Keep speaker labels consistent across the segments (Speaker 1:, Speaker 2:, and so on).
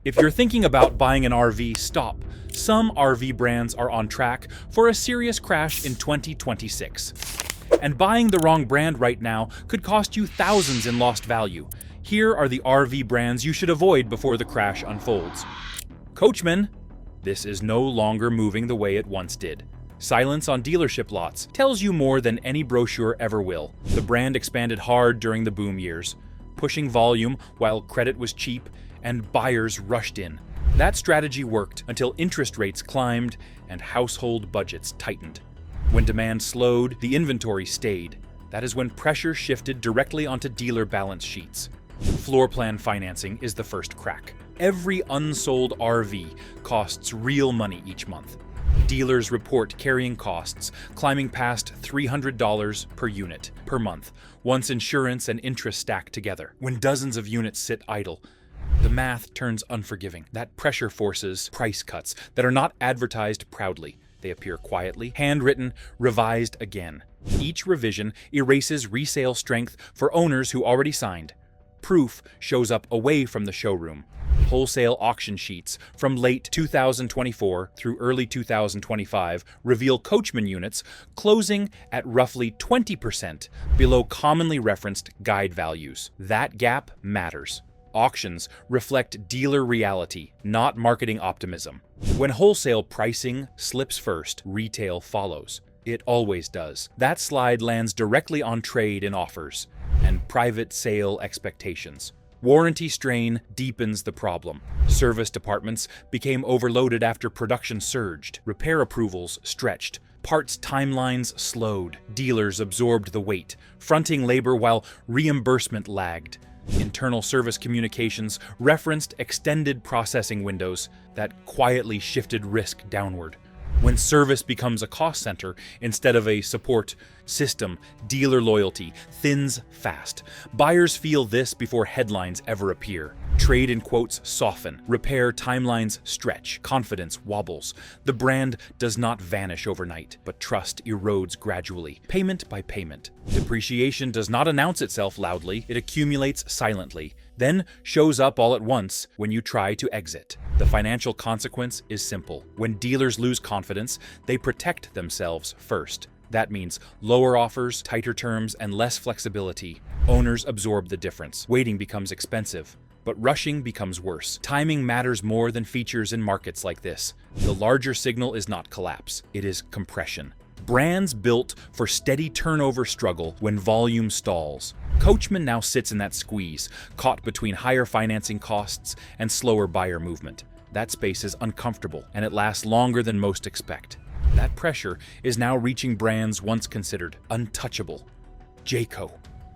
Speaker 1: If you're thinking about buying an R-Vee, stop. Some R-Vee brands are on track for a serious crash in 2026. And buying the wrong brand right now could cost you thousands in lost value. Here are the R-Vee brands you should avoid before the crash unfolds. Coachman. This is no longer moving the way it once did. Silence on dealership lots tells you more than any brochure ever will. The brand expanded hard during the boom years, pushing volume while credit was cheap and buyers rushed in. That strategy worked until interest rates climbed and household budgets tightened. When demand slowed, the inventory stayed. That is when pressure shifted directly onto dealer balance sheets. Floor plan financing is the first crack. Every unsold R-Vee costs real money each month. Dealers report carrying costs climbing past $300 per unit per month, once insurance and interest stack together. When dozens of units sit idle, the math turns unforgiving. That pressure forces price cuts that are not advertised proudly. They appear quietly, handwritten, revised again. Each revision erases resale strength for owners who already signed. Proof shows up away from the showroom. Wholesale auction sheets from late 2024 through early 2025 reveal Coachman units closing at roughly 20% below commonly referenced guide values. That gap matters. Auctions reflect dealer reality, not marketing optimism. When wholesale pricing slips first, retail follows. It always does. That slide lands directly on trade in offers and private sale expectations. Warranty strain deepens the problem. Service departments became overloaded after production surged. Repair approvals stretched. Parts timelines slowed. Dealers absorbed the weight, fronting labor while reimbursement lagged. Internal service communications referenced extended processing windows that quietly shifted risk downward. When service becomes a cost center instead of a support system, dealer loyalty thins fast. Buyers feel this before headlines ever appear. Trade-in quotes soften, repair timelines stretch, confidence wobbles. The brand does not vanish overnight, but trust erodes gradually, payment by payment. Depreciation does not announce itself loudly, it accumulates silently, then shows up all at once when you try to exit. The financial consequence is simple. When dealers lose confidence, they protect themselves first. That means lower offers, tighter terms, and less flexibility. Owners absorb the difference. Waiting becomes expensive, but rushing becomes worse. Timing matters more than features in markets like this. The larger signal is not collapse, it is compression. Brands built for steady turnover struggle when volume stalls. Coachman now sits in that squeeze, caught between higher financing costs and slower buyer movement. That space is uncomfortable, and it lasts longer than most expect. That pressure is now reaching brands once considered untouchable. Jayco.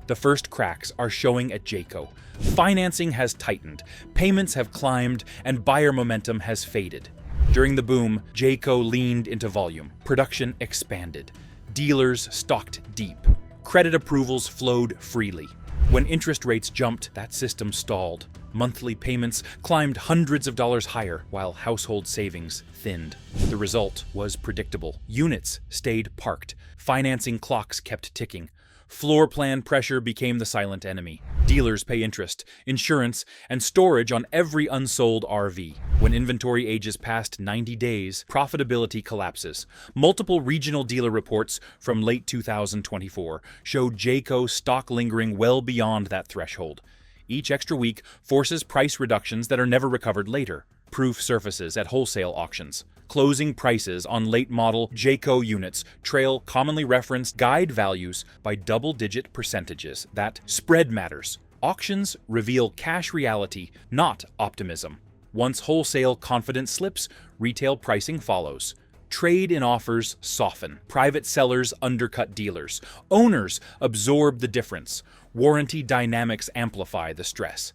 Speaker 1: The first cracks are showing at Jayco. Financing has tightened, payments have climbed, and buyer momentum has faded. During the boom, Jayco leaned into volume. Production expanded. Dealers stocked deep. Credit approvals flowed freely. When interest rates jumped, that system stalled. Monthly payments climbed hundreds of dollars higher, while household savings thinned. The result was predictable. Units stayed parked. Financing clocks kept ticking. Floor plan pressure became the silent enemy. Dealers pay interest, insurance, and storage on every unsold R-Vee. When inventory ages past 90 days, profitability collapses. Multiple regional dealer reports from late 2024 showed Jayco stock lingering well beyond that threshold. Each extra week forces price reductions that are never recovered later. Proof surfaces at wholesale auctions. Closing prices on late-model Jayco units trail commonly referenced guide values by double-digit percentages. That spread matters. Auctions reveal cash reality, not optimism. Once wholesale confidence slips, retail pricing follows. Trade-in offers soften. Private sellers undercut dealers. Owners absorb the difference. Warranty dynamics amplify the stress.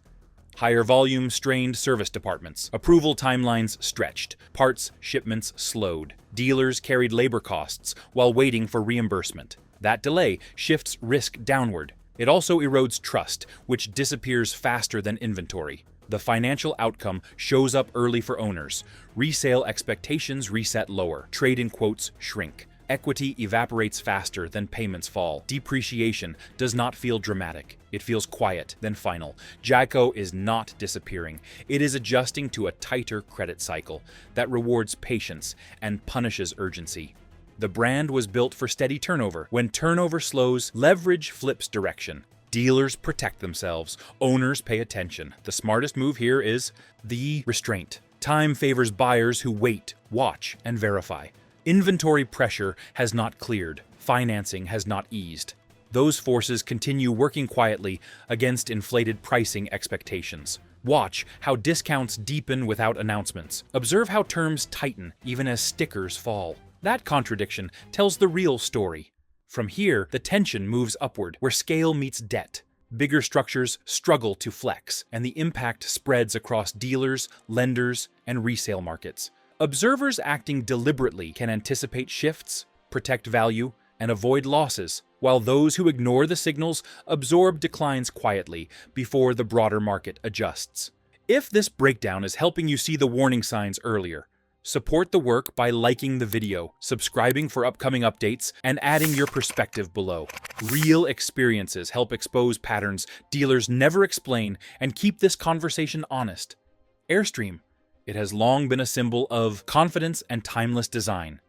Speaker 1: Higher volume strained service departments. Approval timelines stretched. Parts shipments slowed. Dealers carried labor costs while waiting for reimbursement. That delay shifts risk downward. It also erodes trust, which disappears faster than inventory. The financial outcome shows up early for owners. Resale expectations reset lower. Trade-in quotes shrink. Equity evaporates faster than payments fall. Depreciation does not feel dramatic. It feels quiet, then final. Jayco is not disappearing. It is adjusting to a tighter credit cycle that rewards patience and punishes urgency. The brand was built for steady turnover. When turnover slows, leverage flips direction. Dealers protect themselves. Owners pay attention. The smartest move here is the restraint. Time favors buyers who wait, watch, and verify. Inventory pressure has not cleared. Financing has not eased. Those forces continue working quietly against inflated pricing expectations. Watch how discounts deepen without announcements. Observe how terms tighten even as stickers fall. That contradiction tells the real story. From here, the tension moves upward, where scale meets debt. Bigger structures struggle to flex, and the impact spreads across dealers, lenders, and resale markets. Observers acting deliberately can anticipate shifts, protect value, and avoid losses, while those who ignore the signals absorb declines quietly before the broader market adjusts. If this breakdown is helping you see the warning signs earlier, support the work by liking the video, subscribing for upcoming updates, and adding your perspective below. Real experiences help expose patterns dealers never explain and keep this conversation honest. Airstream. It has long been a symbol of confidence and timeless design.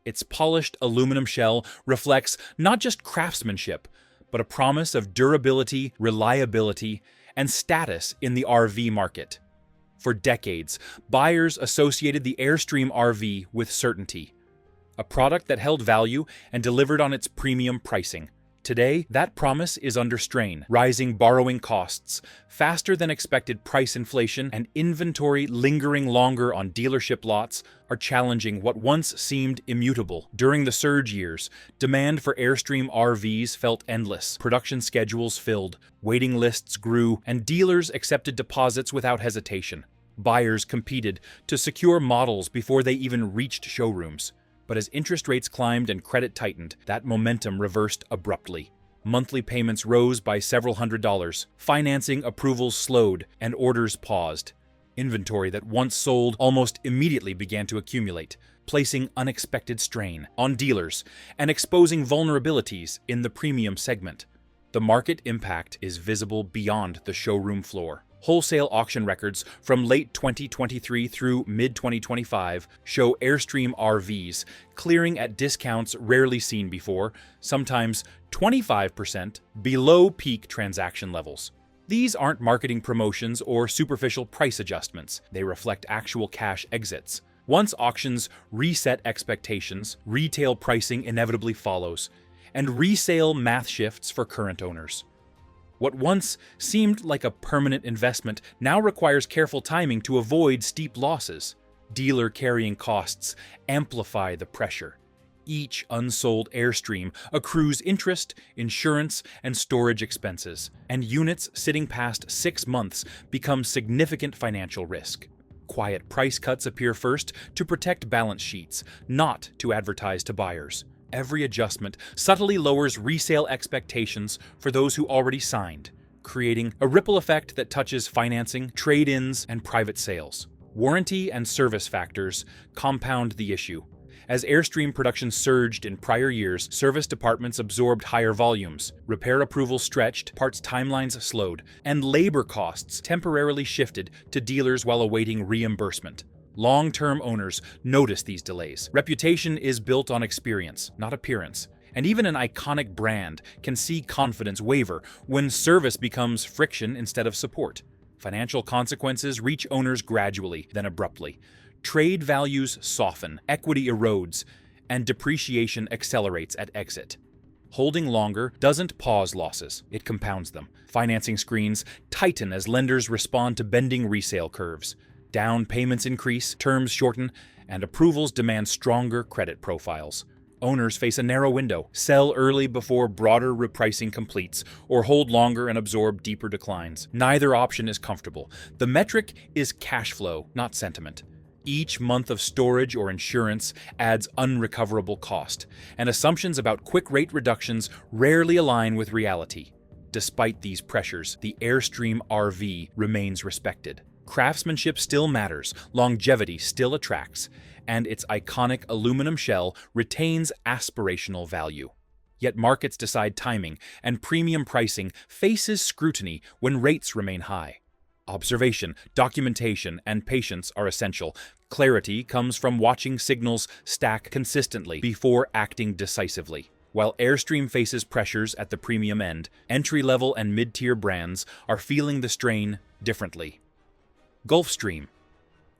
Speaker 1: Its polished aluminum shell reflects not just craftsmanship, but a promise of durability, reliability, and status in the R-Vee market. For decades, buyers associated the Airstream R-Vee with certainty, a product that held value and delivered on its premium pricing. Today, that promise is under strain. Rising borrowing costs, faster than expected price inflation, and inventory lingering longer on dealership lots are challenging what once seemed immutable. During the surge years, demand for Airstream R-Vees felt endless. Production schedules filled, waiting lists grew, and dealers accepted deposits without hesitation. Buyers competed to secure models before they even reached showrooms. But as interest rates climbed and credit tightened, that momentum reversed abruptly. Monthly payments rose by several $100s, financing approvals slowed, and orders paused. Inventory that once sold almost immediately began to accumulate, placing unexpected strain on dealers and exposing vulnerabilities in the premium segment. The market impact is visible beyond the showroom floor. Wholesale auction records from late 2023 through mid-2025 show Airstream R-Vees clearing at discounts rarely seen before, sometimes 25% below peak transaction levels. These aren't marketing promotions or superficial price adjustments. They reflect actual cash exits. Once auctions reset expectations, retail pricing inevitably follows, and resale math shifts for current owners. What once seemed like a permanent investment now requires careful timing to avoid steep losses. Dealer carrying costs amplify the pressure. Each unsold Airstream accrues interest, insurance, and storage expenses, and units sitting past 6 months become significant financial risk. Quiet price cuts appear first to protect balance sheets, not to advertise to buyers. Every adjustment subtly lowers resale expectations for those who already signed, creating a ripple effect that touches financing, trade-ins, and private sales. Warranty and service factors compound the issue. As Airstream production surged in prior years, service departments absorbed higher volumes, repair approvals stretched, parts timelines slowed, and labor costs temporarily shifted to dealers while awaiting reimbursement. Long-term owners notice these delays. Reputation is built on experience, not appearance. And even an iconic brand can see confidence waver when service becomes friction instead of support. Financial consequences reach owners gradually, then abruptly. Trade values soften, equity erodes, and depreciation accelerates at exit. Holding longer doesn't pause losses, it compounds them. Financing screens tighten as lenders respond to bending resale curves. Down payments increase, terms shorten, and approvals demand stronger credit profiles. Owners face a narrow window: sell early before broader repricing completes, or hold longer and absorb deeper declines. Neither option is comfortable. The metric is cash flow, not sentiment. Each month of storage or insurance adds unrecoverable cost, and assumptions about quick rate reductions rarely align with reality. Despite these pressures, the Airstream R-Vee remains respected. Craftsmanship still matters, longevity still attracts, and its iconic aluminum shell retains aspirational value. Yet markets decide timing, and premium pricing faces scrutiny when rates remain high. Observation, documentation, and patience are essential. Clarity comes from watching signals stack consistently before acting decisively. While Airstream faces pressures at the premium end, entry-level and mid-tier brands are feeling the strain differently. Gulfstream.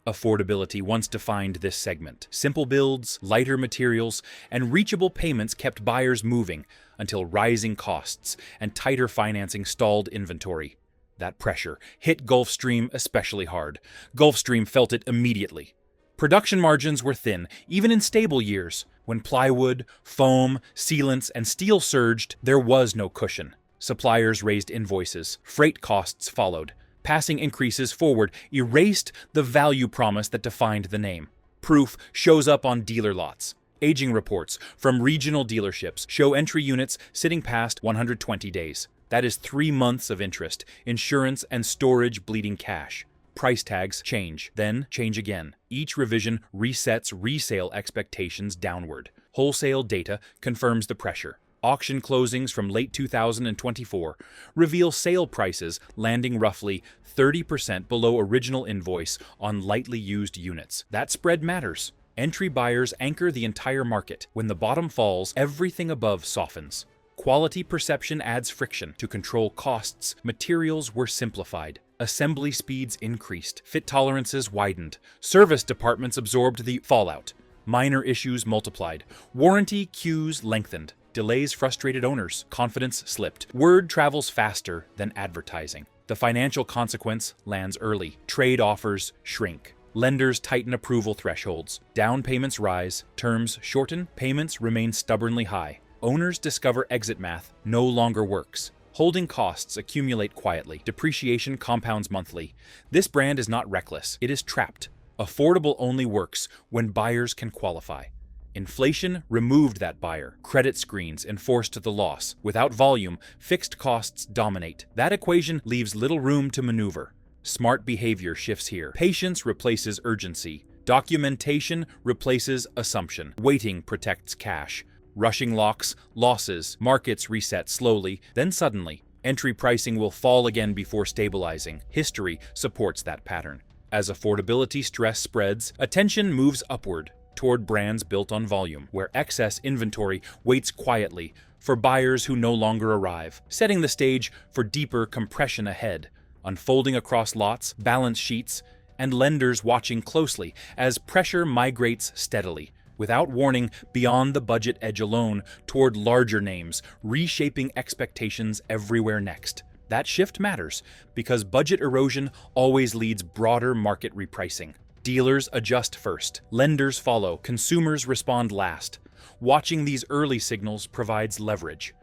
Speaker 1: Affordability once defined this segment. Simple builds, lighter materials, and reachable payments kept buyers moving until rising costs and tighter financing stalled inventory. That pressure hit Gulfstream especially hard. Gulfstream felt it immediately. Production margins were thin, even in stable years. When plywood, foam, sealants, and steel surged, there was no cushion. Suppliers raised invoices, freight costs followed. Passing increases forward erased the value promise that defined the name. Proof shows up on dealer lots. Aging reports from regional dealerships show entry units sitting past 120 days. That is 3 months of interest, insurance, and storage bleeding cash. Price tags change, then change again. Each revision resets resale expectations downward. Wholesale data confirms the pressure. Auction closings from late 2024 reveal sale prices landing roughly 30% below original invoice on lightly used units. That spread matters. Entry buyers anchor the entire market. When the bottom falls, everything above softens. Quality perception adds friction. To control costs, materials were simplified. Assembly speeds increased. Fit tolerances widened. Service departments absorbed the fallout. Minor issues multiplied. Warranty queues lengthened. Delays frustrated owners. Confidence slipped. Word travels faster than advertising. The financial consequence lands early. Trade offers shrink. Lenders tighten approval thresholds. Down payments rise. Terms shorten. Payments remain stubbornly high. Owners discover exit math no longer works. Holding costs accumulate quietly. Depreciation compounds monthly. This brand is not reckless. It is trapped. Affordable only works when buyers can qualify. Inflation removed that buyer. Credit screens enforced the loss. Without volume, fixed costs dominate. That equation leaves little room to maneuver. Smart behavior shifts here. Patience replaces urgency. Documentation replaces assumption. Waiting protects cash. Rushing locks losses. Markets reset slowly, then suddenly. Entry pricing will fall again before stabilizing. History supports that pattern. As affordability stress spreads, attention moves upward toward brands built on volume, where excess inventory waits quietly for buyers who no longer arrive, setting the stage for deeper compression ahead, unfolding across lots, balance sheets, and lenders watching closely as pressure migrates steadily, without warning, beyond the budget edge alone, toward larger names, reshaping expectations everywhere next. That shift matters, because budget erosion always leads broader market repricing. Dealers adjust first, lenders follow, consumers respond last. Watching these early signals provides leverage.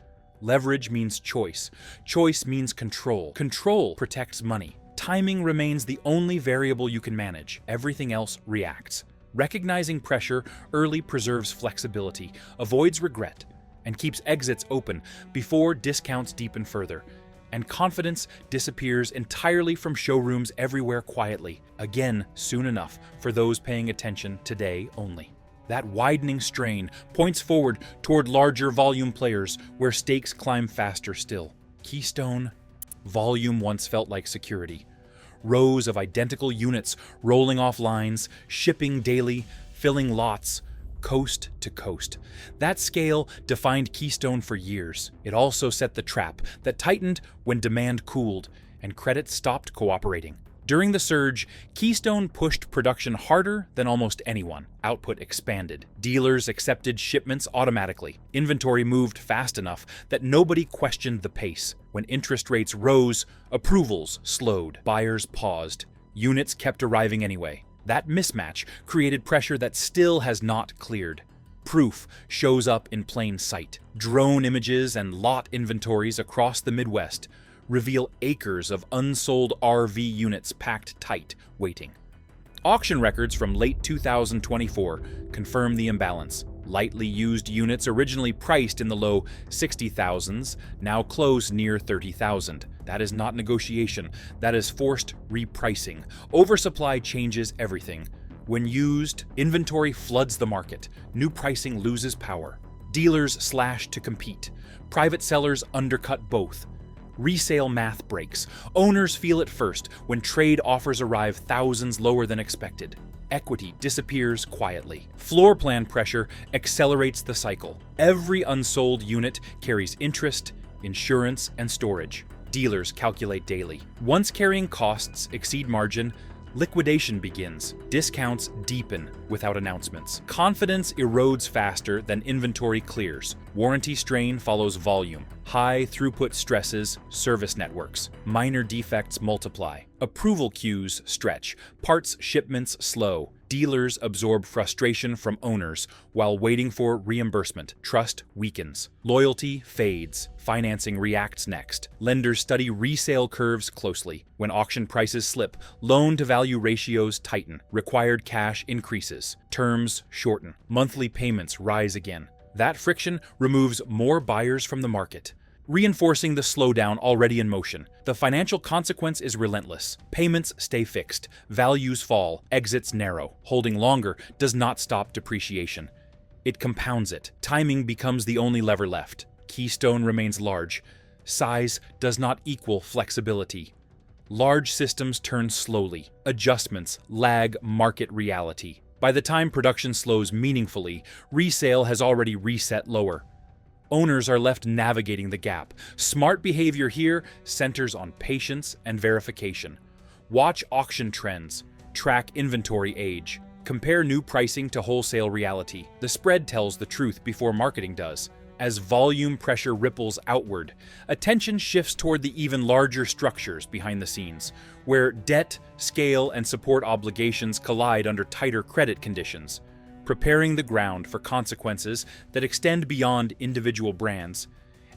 Speaker 1: Leverage means choice. Choice means control. Control protects money. Timing remains the only variable you can manage. Everything else reacts. Recognizing pressure early preserves flexibility, avoids regret, and keeps exits open before discounts deepen further. And confidence disappears entirely from showrooms everywhere quietly, again soon enough for those paying attention today only. That widening strain points forward toward larger volume players where stakes climb faster still. Keystone, volume once felt like security. Rows of identical units rolling off lines, shipping daily, filling lots, coast to coast. That scale defined Keystone for years. It also set the trap that tightened when demand cooled and credit stopped cooperating. During the surge, Keystone pushed production harder than almost anyone. Output expanded. Dealers accepted shipments automatically. Inventory moved fast enough that nobody questioned the pace. When interest rates rose, approvals slowed. Buyers paused. Units kept arriving anyway. That mismatch created pressure that still has not cleared. Proof shows up in plain sight. Drone images and lot inventories across the Midwest reveal acres of unsold R-Vee units packed tight, waiting. Auction records from late 2024 confirm the imbalance. Lightly used units originally priced in the low 60,000s now close near 30,000. That is not negotiation, that is forced repricing. Oversupply changes everything. When used, inventory floods the market. New pricing loses power. Dealers slash to compete. Private sellers undercut both. Resale math breaks. Owners feel it first when trade offers arrive thousands lower than expected. Equity disappears quietly. Floor plan pressure accelerates the cycle. Every unsold unit carries interest, insurance, and storage. Dealers calculate daily. Once carrying costs exceed margin, liquidation begins. Discounts deepen without announcements. Confidence erodes faster than inventory clears. Warranty strain follows volume. High throughput stresses service networks. Minor defects multiply. Approval queues stretch. Parts shipments slow. Dealers absorb frustration from owners while waiting for reimbursement. Trust weakens. Loyalty fades. Financing reacts next. Lenders study resale curves closely. When auction prices slip, loan-to-value ratios tighten. Required cash increases. Terms shorten. Monthly payments rise again. That friction removes more buyers from the market, reinforcing the slowdown already in motion. The financial consequence is relentless. Payments stay fixed, values fall, exits narrow. Holding longer does not stop depreciation. It compounds it. Timing becomes the only lever left. Keystone remains large. Size does not equal flexibility. Large systems turn slowly. Adjustments lag market reality. By the time production slows meaningfully, resale has already reset lower. Owners are left navigating the gap. Smart behavior here centers on patience and verification. Watch auction trends. Track inventory age. Compare new pricing to wholesale reality. The spread tells the truth before marketing does. As volume pressure ripples outward, attention shifts toward the even larger structures behind the scenes, where debt, scale, and support obligations collide under tighter credit conditions, preparing the ground for consequences that extend beyond individual brands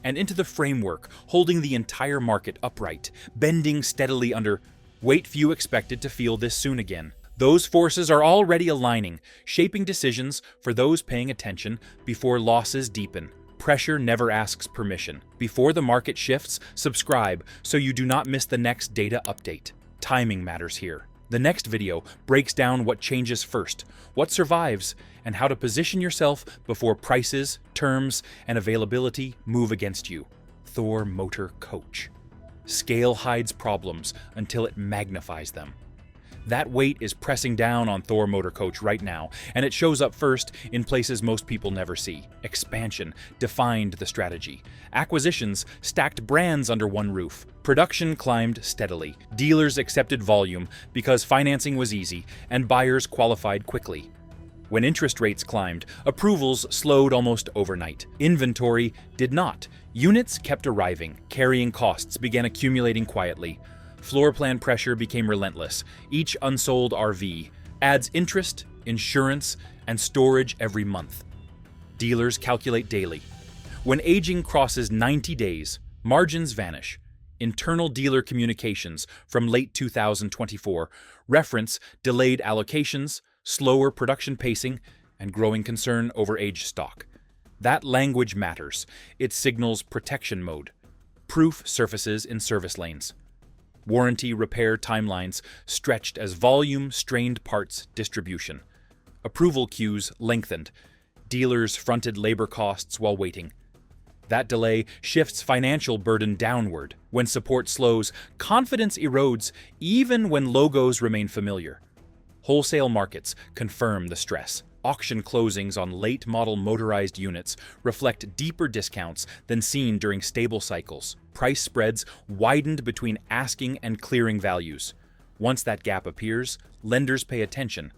Speaker 1: and into the framework, holding the entire market upright, bending steadily under weight few expected to feel this soon again. Those forces are already aligning, shaping decisions for those paying attention before losses deepen. Pressure never asks permission. Before the market shifts, subscribe so you do not miss the next data update. Timing matters here. The next video breaks down what changes first, what survives, and how to position yourself before prices, terms, and availability move against you. Thor Motor Coach. Scale hides problems until it magnifies them. That weight is pressing down on Thor Motor Coach right now, and it shows up first in places most people never see. Expansion defined the strategy. Acquisitions stacked brands under one roof. Production climbed steadily. Dealers accepted volume because financing was easy, and buyers qualified quickly. When interest rates climbed, approvals slowed almost overnight. Inventory did not. Units kept arriving. Carrying costs began accumulating quietly. Floor plan pressure became relentless. Each unsold R-Vee adds interest, insurance, and storage every month. Dealers calculate daily. When aging crosses 90 days, margins vanish. Internal dealer communications from late 2024 reference delayed allocations, slower production pacing, and growing concern over aged stock. That language matters. It signals protection mode. Proof surfaces in service lanes. Warranty repair timelines stretched as volume strained parts distribution. Approval queues lengthened. Dealers fronted labor costs while waiting. That delay shifts financial burden downward. When support slows, confidence erodes even when logos remain familiar. Wholesale markets confirm the stress. Auction closings on late-model motorized units reflect deeper discounts than seen during stable cycles. Price spreads widened between asking and clearing values. Once that gap appears, lenders pay attention.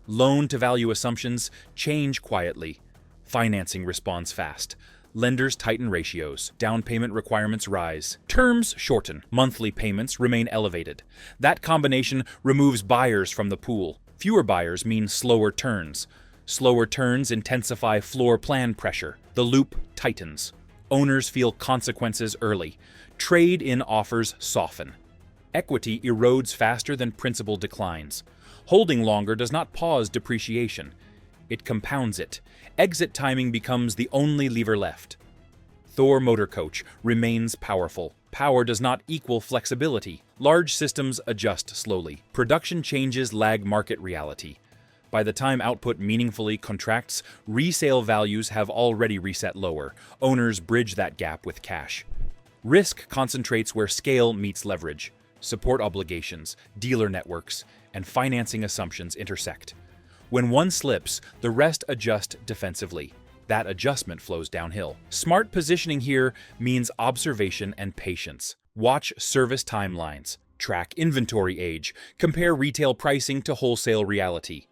Speaker 1: Loan-to-value assumptions change quietly. Financing responds fast. Lenders tighten ratios. Down payment requirements rise. Terms shorten. Monthly payments remain elevated. That combination removes buyers from the pool. Fewer buyers mean slower turns. Slower turns intensify floor plan pressure. The loop tightens. Owners feel consequences early. Trade-in offers soften. Equity erodes faster than principal declines. Holding longer does not pause depreciation. it compounds it. Exit timing becomes the only lever left. Thor Motor Coach remains powerful. Power does not equal flexibility. Large systems adjust slowly. Production changes lag market reality. By the time output meaningfully contracts, resale values have already reset lower. Owners bridge that gap with cash. Risk concentrates where scale meets leverage. Support obligations, dealer networks, and financing assumptions intersect. When one slips, the rest adjust defensively. That adjustment flows downhill. Smart positioning here means observation and patience. Watch service timelines, track inventory age, compare retail pricing to wholesale reality.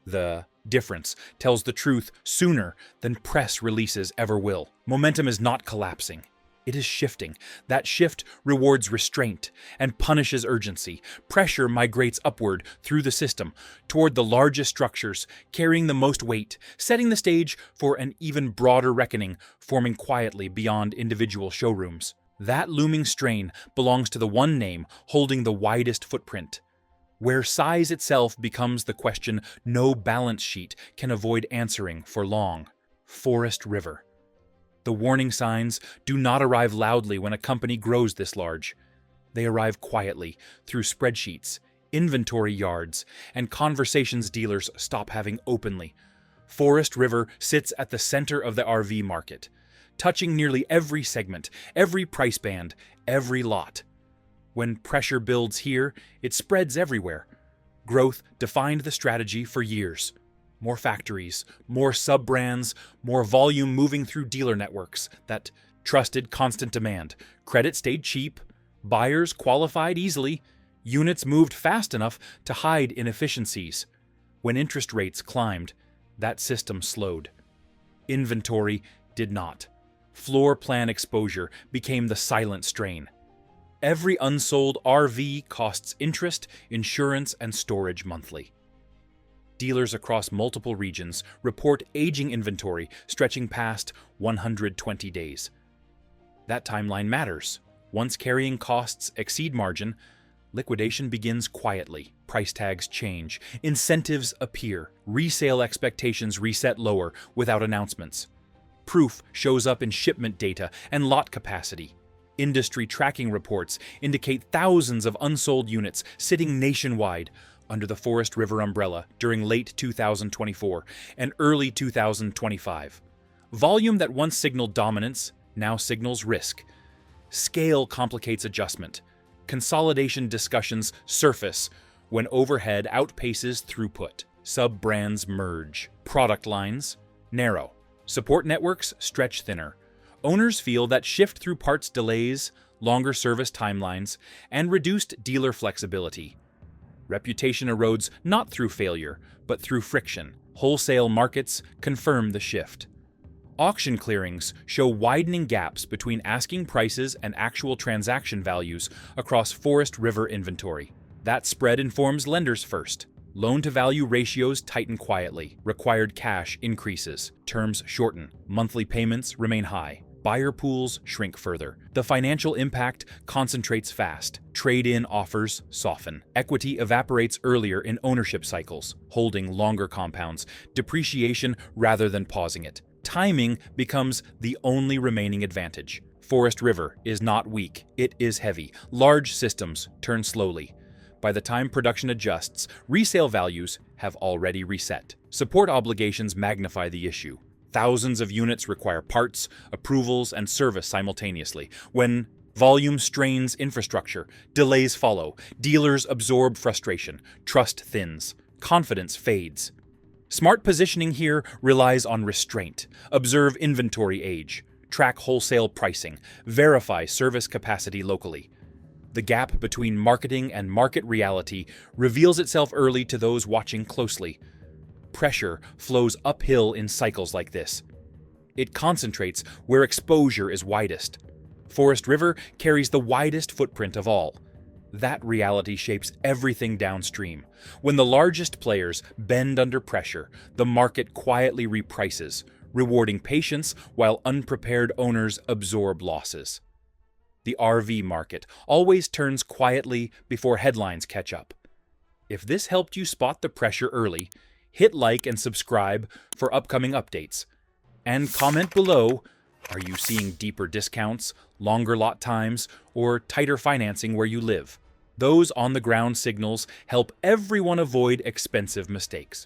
Speaker 1: The difference tells the truth sooner than press releases ever will. Momentum is not collapsing. It is shifting. That shift rewards restraint and punishes urgency. Pressure migrates upward through the system, toward the largest structures, carrying the most weight, setting the stage for an even broader reckoning, forming quietly beyond individual showrooms. That looming strain belongs to the one name holding the widest footprint, where size itself becomes the question no balance sheet can avoid answering for long. Forest River. The warning signs do not arrive loudly when a company grows this large. They arrive quietly through spreadsheets, inventory yards, and conversations dealers stop having openly. Forest River sits at the center of the R-Vee market, touching nearly every segment, every price band, every lot. When pressure builds here, it spreads everywhere. Growth defined the strategy for years. More factories, more sub-brands, more volume moving through dealer networks that trusted constant demand. Credit stayed cheap, buyers qualified easily, units moved fast enough to hide inefficiencies. When interest rates climbed, that system slowed. Inventory did not. Floor plan exposure became the silent strain. Every unsold R-Vee costs interest, insurance, and storage monthly. Dealers across multiple regions report aging inventory stretching past 120 days. That timeline matters. Once carrying costs exceed margin, liquidation begins quietly. Price tags change, incentives appear, resale expectations reset lower without announcements. Proof shows up in shipment data and lot capacity. Industry tracking reports indicate thousands of unsold units sitting nationwide under the Forest River umbrella during late 2024 and early 2025. Volume that once signaled dominance now signals risk. Scale complicates adjustment. Consolidation discussions surface when overhead outpaces throughput. Sub-brands merge. Product lines narrow. Support networks stretch thinner. Owners feel that shift through parts delays, longer service timelines, and reduced dealer flexibility. Reputation erodes not through failure, but through friction. Wholesale markets confirm the shift. Auction clearings show widening gaps between asking prices and actual transaction values across Forest River inventory. That spread informs lenders first. Loan-to-value ratios tighten quietly. Required cash increases. Terms shorten. Monthly payments remain high. Buyer pools shrink further. The financial impact concentrates fast. Trade-in offers soften. Equity evaporates earlier in ownership cycles, holding longer compounds, depreciation rather than pausing it. Timing becomes the only remaining advantage. Forest River is not weak, it is heavy. Large systems turn slowly. By the time production adjusts, resale values have already reset. Support obligations magnify the issue. Thousands of units require parts, approvals, and service simultaneously. When volume strains infrastructure, delays follow. Dealers absorb frustration. Trust thins. Confidence fades. Smart positioning here relies on restraint. Observe inventory age. Track wholesale pricing. Verify service capacity locally. The gap between marketing and market reality reveals itself early to those watching closely. Pressure flows uphill in cycles like this. It concentrates where exposure is widest. Forest River carries the widest footprint of all. That reality shapes everything downstream. When the largest players bend under pressure, the market quietly reprices, rewarding patience while unprepared owners absorb losses. The R-Vee market always turns quietly before headlines catch up. If this helped you spot the pressure early, Hit like and subscribe for upcoming updates. And comment below, are you seeing deeper discounts, longer lot times, or tighter financing where you live? Those on-the-ground signals help everyone avoid expensive mistakes.